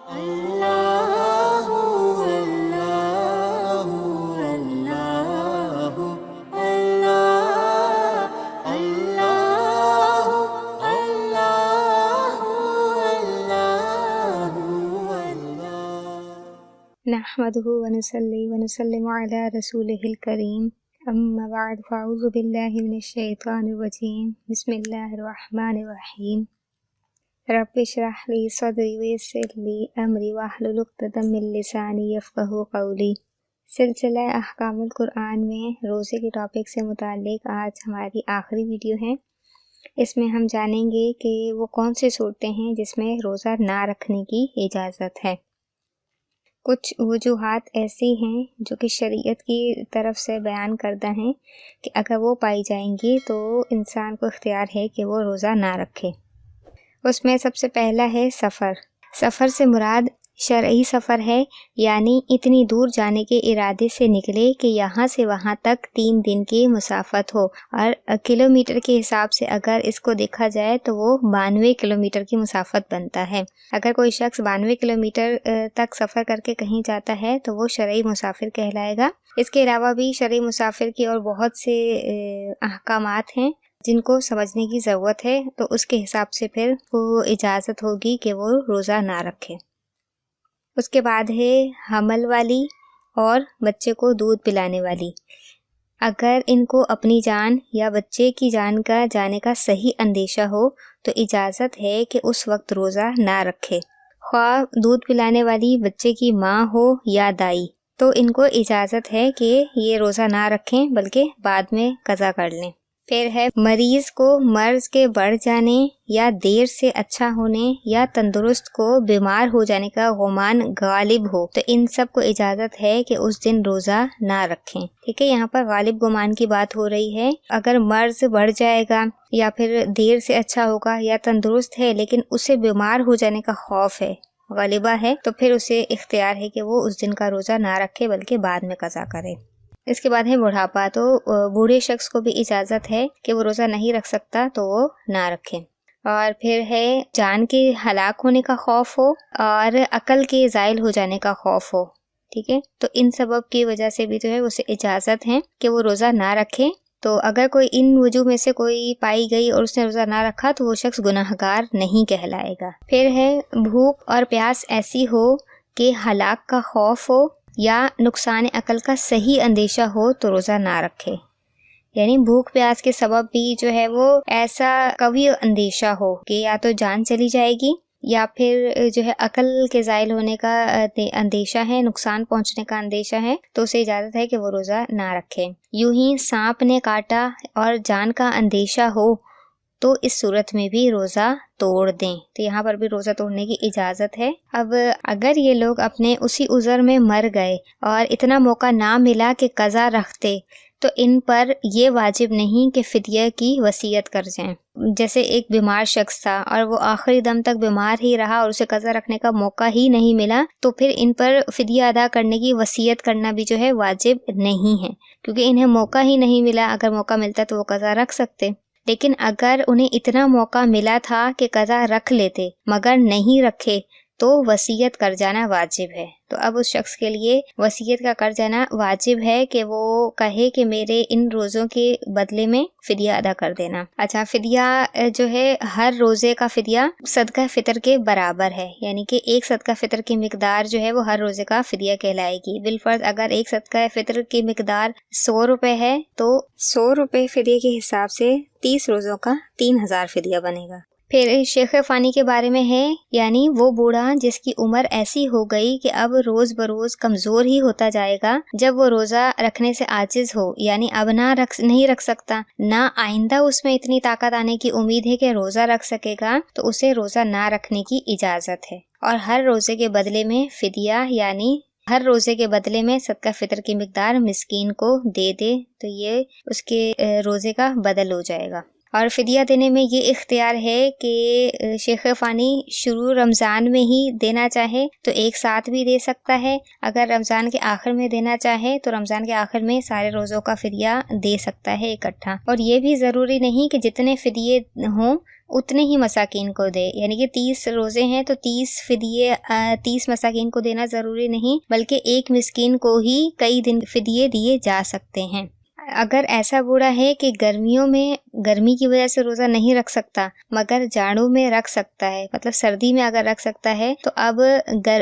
اللہ اللہ اللہ اللہ اللہ اللہ اللہ نحمده ونصلي ونسلم على رسوله الكريم اما بعد فاعوذ بالله من الشیطان الرجیم بسم اللہ الرحمن الرحیم رب اشرح لی صدری ویسر لی امری واحلل عقدۃ من لسانی یفقہوا قولی۔ سلسلہ احکام القرآن میں روزے کے ٹاپک سے متعلق آج ہماری آخری ویڈیو ہے۔ اس میں ہم جانیں گے کہ وہ کون سے صورتیں ہیں جس میں روزہ نہ رکھنے کی اجازت ہے۔ کچھ وجوہات ایسی ہیں جو کہ شریعت کی طرف سے بیان کردہ ہیں کہ اگر وہ پائی جائیں گی تو انسان کو اختیار ہے کہ وہ روزہ نہ رکھے۔ اس میں سب سے پہلا ہے سفر۔ سفر سے مراد شرعی سفر ہے، یعنی اتنی دور جانے کے ارادے سے نکلے کہ یہاں سے وہاں تک 3 دن کی مسافت ہو، اور کلومیٹر کے حساب سے اگر اس کو دیکھا جائے تو وہ 92 کلومیٹر کی مسافت بنتا ہے۔ اگر کوئی شخص 92 کلومیٹر تک سفر کر کے کہیں جاتا ہے تو وہ شرعی مسافر کہلائے گا۔ اس کے علاوہ بھی شرعی مسافر کی اور بہت سے احکامات ہیں جن کو سمجھنے کی ضرورت ہے، تو اس کے حساب سے پھر وہ اجازت ہوگی کہ وہ روزہ نہ رکھے۔ اس کے بعد ہے حمل والی اور بچے کو دودھ پلانے والی۔ اگر ان کو اپنی جان یا بچے کی جان کا جانے کا صحیح اندیشہ ہو تو اجازت ہے کہ اس وقت روزہ نہ رکھے، خواہ دودھ پلانے والی بچے کی ماں ہو یا دائی، تو ان کو اجازت ہے کہ یہ روزہ نہ رکھیں بلکہ بعد میں قضا کر لیں۔ پھر ہے مریض کو مرض کے بڑھ جانے یا دیر سے اچھا ہونے یا تندرست کو بیمار ہو جانے کا گمان غالب ہو تو ان سب کو اجازت ہے کہ اس دن روزہ نہ رکھیں۔ ٹھیک ہے، یہاں پر غالب گمان کی بات ہو رہی ہے۔ اگر مرض بڑھ جائے گا یا پھر دیر سے اچھا ہوگا یا تندرست ہے لیکن اسے بیمار ہو جانے کا خوف ہے، غالبہ ہے، تو پھر اسے اختیار ہے کہ وہ اس دن کا روزہ نہ رکھے بلکہ بعد میں قضا کرے۔ اس کے بعد ہے بڑھاپا، تو بوڑھے شخص کو بھی اجازت ہے کہ وہ روزہ نہیں رکھ سکتا تو وہ نہ رکھے۔ اور پھر ہے جان کے ہلاک ہونے کا خوف ہو اور عقل کے زائل ہو جانے کا خوف ہو، ٹھیک ہے، تو ان سبب کی وجہ سے بھی جو ہے اسے اجازت ہے کہ وہ روزہ نہ رکھے۔ تو اگر کوئی ان وجوہ میں سے کوئی پائی گئی اور اس نے روزہ نہ رکھا تو وہ شخص گناہ گار نہیں کہلائے گا۔ پھر ہے بھوک اور پیاس ایسی ہو کہ ہلاک کا خوف ہو یا نقصان عقل کا صحیح اندیشہ ہو تو روزہ نہ رکھے، یعنی بھوک پیاس کے سبب بھی جو ہے وہ ایسا قوی اندیشہ ہو کہ یا تو جان چلی جائے گی یا پھر جو ہے عقل کے زائل ہونے کا اندیشہ ہے، نقصان پہنچنے کا اندیشہ ہے، تو اسے اجازت ہے کہ وہ روزہ نہ رکھے۔ یوں ہی سانپ نے کاٹا اور جان کا اندیشہ ہو تو اس صورت میں بھی روزہ توڑ دیں، تو یہاں پر بھی روزہ توڑنے کی اجازت ہے۔ اب اگر یہ لوگ اپنے اسی عذر میں مر گئے اور اتنا موقع نہ ملا کہ قضا رکھتے تو ان پر یہ واجب نہیں کہ فدیہ کی وصیت کر جائیں۔ جیسے ایک بیمار شخص تھا اور وہ آخری دم تک بیمار ہی رہا اور اسے قضا رکھنے کا موقع ہی نہیں ملا، تو پھر ان پر فدیہ ادا کرنے کی وصیت کرنا بھی جو ہے واجب نہیں ہے، کیونکہ انہیں موقع ہی نہیں ملا۔ اگر موقع ملتا تو وہ قضا رکھ سکتے، لیکن اگر انہیں اتنا موقع ملا تھا کہ قضا رکھ لیتے مگر نہیں رکھے تو وصیت کر جانا واجب ہے۔ تو اب اس شخص کے لیے وصیت کا کر جانا واجب ہے کہ وہ کہے کہ میرے ان روزوں کے بدلے میں فدیہ ادا کر دینا۔ اچھا، فدیہ جو ہے ہر روزے کا فدیہ صدقہ فطر کے برابر ہے، یعنی کہ ایک صدقہ فطر کی مقدار جو ہے وہ ہر روزے کا فدیہ کہلائے گی۔ بالفرض اگر ایک صدقہ فطر کی مقدار 100 روپے ہے تو 100 روپے فدیہ کے حساب سے 30 روزوں کا 3000 فدیہ بنے گا۔ پھر شیخ فانی کے بارے میں ہے، یعنی وہ بوڑھا جس کی عمر ایسی ہو گئی کہ اب روز بروز کمزور ہی ہوتا جائے گا، جب وہ روزہ رکھنے سے عاجز ہو، یعنی اب نہیں رکھ سکتا، نہ آئندہ اس میں اتنی طاقت آنے کی امید ہے کہ روزہ رکھ سکے گا، تو اسے روزہ نہ رکھنے کی اجازت ہے۔ اور ہر روزے کے بدلے میں فدیہ، یعنی ہر روزے کے بدلے میں صدقہ فطر کی مقدار مسکین کو دے دے تو یہ اس کے روزے کا بدل ہو جائے گا۔ اور فدیہ دینے میں یہ اختیار ہے کہ شیخ فانی شروع رمضان میں ہی دینا چاہے تو ایک ساتھ بھی دے سکتا ہے، اگر رمضان کے آخر میں دینا چاہے تو رمضان کے آخر میں سارے روزوں کا فدیہ دے سکتا ہے اکٹھا۔ اور یہ بھی ضروری نہیں کہ جتنے فدیے ہوں اتنے ہی مساکین کو دے. یعنی کہ 30 روزے ہیں تو 30 فدیے 30 مساکین کو دینا ضروری نہیں، بلکہ ایک مسکین کو ہی کئی دن فدیے دیے جا سکتے ہیں. اگر ایسا بوڑھا ہے کہ گرمیوں میں گرمی کی وجہ سے روزہ نہیں رکھ سکتا مگر جاڑوں میں رکھ سکتا ہے، مطلب سردی میں اگر رکھ سکتا ہے، تو اب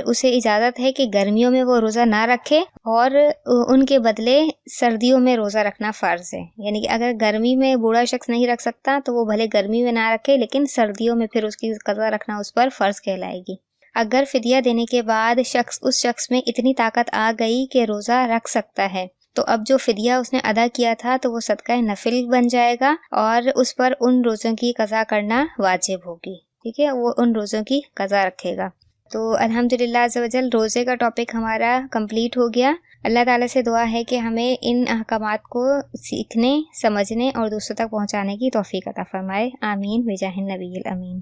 اسے اجازت ہے کہ گرمیوں میں وہ روزہ نہ رکھے اور ان کے بدلے سردیوں میں روزہ رکھنا فرض ہے. یعنی کہ اگر گرمی میں بوڑھا شخص نہیں رکھ سکتا تو وہ بھلے گرمی میں نہ رکھے، لیکن سردیوں میں پھر اس کی قضا رکھنا اس پر فرض کہلائے گی. اگر فدیہ دینے کے بعد اس شخص میں اتنی طاقت آ گئی کہ روزہ رکھ سکتا ہے، تو اب جو فدیہ اس نے ادا کیا تھا تو وہ صدقہ نفل بن جائے گا اور اس پر ان روزوں کی قضا کرنا واجب ہوگی. ٹھیک ہے، وہ ان روزوں کی قضا رکھے گا. تو الحمدللہ عز و جل روزے کا ٹاپک ہمارا کمپلیٹ ہو گیا. اللہ تعالیٰ سے دعا ہے کہ ہمیں ان احکامات کو سیکھنے، سمجھنے اور دوسروں تک پہنچانے کی توفیق عطا فرمائے. آمین بجاہ النبی الامین.